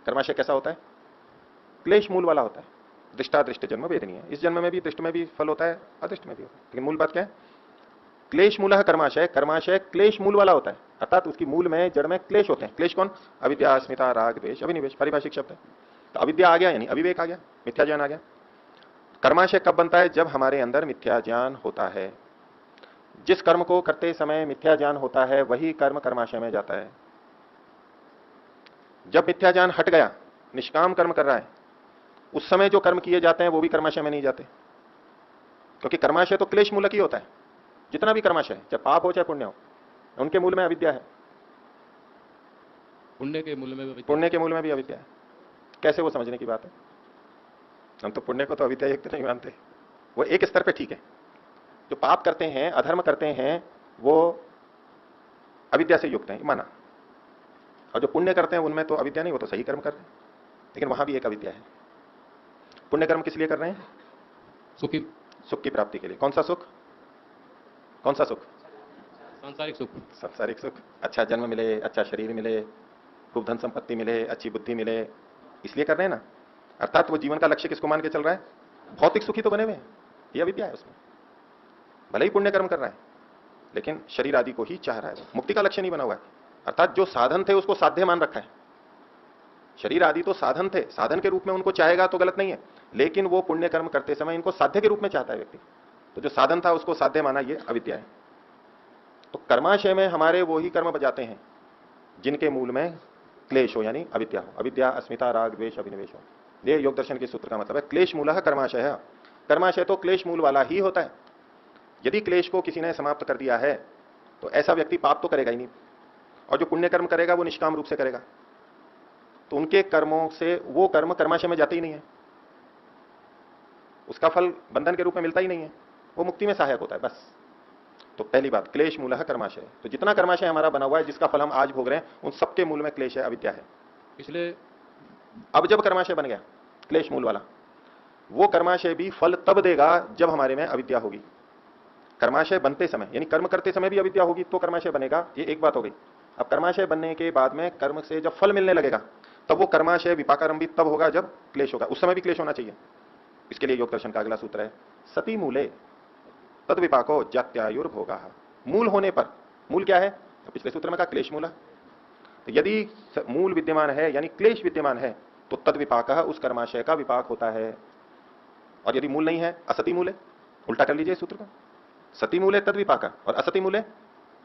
कर्माशय कैसा होता है? क्लेश मूल वाला होता है। दृष्टादृष्ट जन्म वेदनीय है, इस जन्म में भी दृष्ट में भी फल होता है, अदृष्ट में भी होता है। लेकिन मूल बात क्या है? क्लेश मूल कर्माशय, कर्माशय क्लेश मूल वाला होता है, अर्थात उसकी मूल में जड़ में क्लेश होते हैं। क्लेश कौन? अविद्या, अस्मिता, राग, द्वेष, अभिनिवेश, पारिभाषिक शब्द है। तो अविद्या आ गया यानी अविवेक आ गया, मिथ्या ज्ञान आ गया। कर्माशय कब बनता है? जब हमारे अंदर मिथ्या ज्ञान होता है। जिस कर्म को करते समय मिथ्या ज्ञान होता है वही कर्म कर्माशय में जाता है। जब मिथ्या ज्ञान हट गया, निष्काम कर्म कर रहा है, उस समय जो कर्म किए जाते हैं वो भी कर्माशय में नहीं जाते, क्योंकि कर्माशय तो क्लेश मूलक ही होता है। जितना भी कर्माशय है, चाहे पाप हो चाहे पुण्य हो, उनके मूल में अविद्या है। पुण्य के मूल में भी अविद्या। पुण्य के मूल में भी अविद्या है। कैसे? वो समझने की बात है। हम तो पुण्य को तो अविद्या युक्त नहीं मानते, वो एक स्तर पे ठीक है। जो पाप करते हैं, अधर्म करते हैं, वो अविद्या से युक्त है, माना। और जो पुण्य करते हैं उनमें तो अविद्या नहीं, वो तो सही कर्म कर रहे हैं, लेकिन वहां भी एक अविद्या है। पुण्य कर्म किस लिए कर रहे हैं? सुखी, सुख की प्राप्ति के लिए। कौन सा सुख? कौन सा सुख? सांसारिक सुख। सांसारिक सुख। अच्छा जन्म मिले, अच्छा शरीर मिले, खूब धन संपत्ति मिले, अच्छी बुद्धि मिले, इसलिए कर रहे हैं ना। अर्थात वो जीवन का लक्ष्य किसको मान के चल रहा है? भौतिक सुखी तो बने हुए हैं, ये अविद्या है उसमें। भले ही पुण्य कर्म कर रहा है, लेकिन शरीर आदि को ही चाह रहा है, मुक्ति का लक्ष्य नहीं बना हुआ है। अर्थात जो साधन थे उसको साध्य मान रखा है। शरीर आदि तो साधन थे, साधन के रूप में उनको चाहेगा तो गलत नहीं है, लेकिन वो पुण्य कर्म करते समय इनको साध्य के रूप में चाहता है व्यक्ति। तो जो साधन था उसको साध्य माना, ये अविद्या है। तो कर्माशय में हमारे वो ही कर्म बजाते हैं जिनके मूल में क्लेश हो, यानी अविद्या हो। अविद्या, अस्मिता, राग, द्वेष, अभिनिवेश हो। ये योग दर्शन के सूत्र का मतलब है। क्लेश मूलः कर्माशय है। कर्माशय तो क्लेश मूल वाला ही होता है। यदि क्लेश को किसी ने समाप्त कर दिया है तो ऐसा व्यक्ति पाप तो करेगा ही नहीं, और जो पुण्य कर्म करेगा वो निष्काम रूप से करेगा, तो उनके कर्मों से वो कर्म कर्माशय में जाते ही नहीं है, उसका फल बंधन के रूप में मिलता ही नहीं है, वो मुक्ति में सहायक होता है बस। तो पहली बात, क्लेश मूलः कर्माशय। तो जितना कर्माशय हमारा बना हुआ है, जिसका फल हम आज भोग रहे हैं, उन सबके मूल में क्लेश है, अविद्या है। इसलिए अब जब कर्माशय बन गया क्लेश मूल वाला, वो कर्माशय भी फल तब देगा जब हमारे में अविद्या होगी। कर्माशय बनते समय यानी कर्म करते समय भी अविद्या होगी तो कर्माशय बनेगा, ये एक बात हो गई। अब कर्माशय बनने के बाद में कर्म से जब फल मिलने लगेगा, तब वो कर्माशय विपाकारंभी तब होगा जब क्लेश होगा। उस समय भी क्लेश होना चाहिए। इसके लिए योग दर्शन का अगला सूत्र है, सती मूले तद विपाको जात्यायुर्भोगा। मूल होने पर, मूल क्या है? तो पिछले सूत्र में कहा क्लेश मूल। तो यदि मूल विद्यमान है यानी क्लेश विद्यमान है, तो तद विपाक, उस कर्माशय का विपाक होता है। और यदि मूल नहीं है, असती मूल है, उल्टा कर लीजिए सूत्र को। सती मूले तद विपाक और असती मूले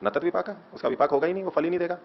न तद विपाक, उसका विपाक होगा ही नहीं, वो फल ही नहीं देगा।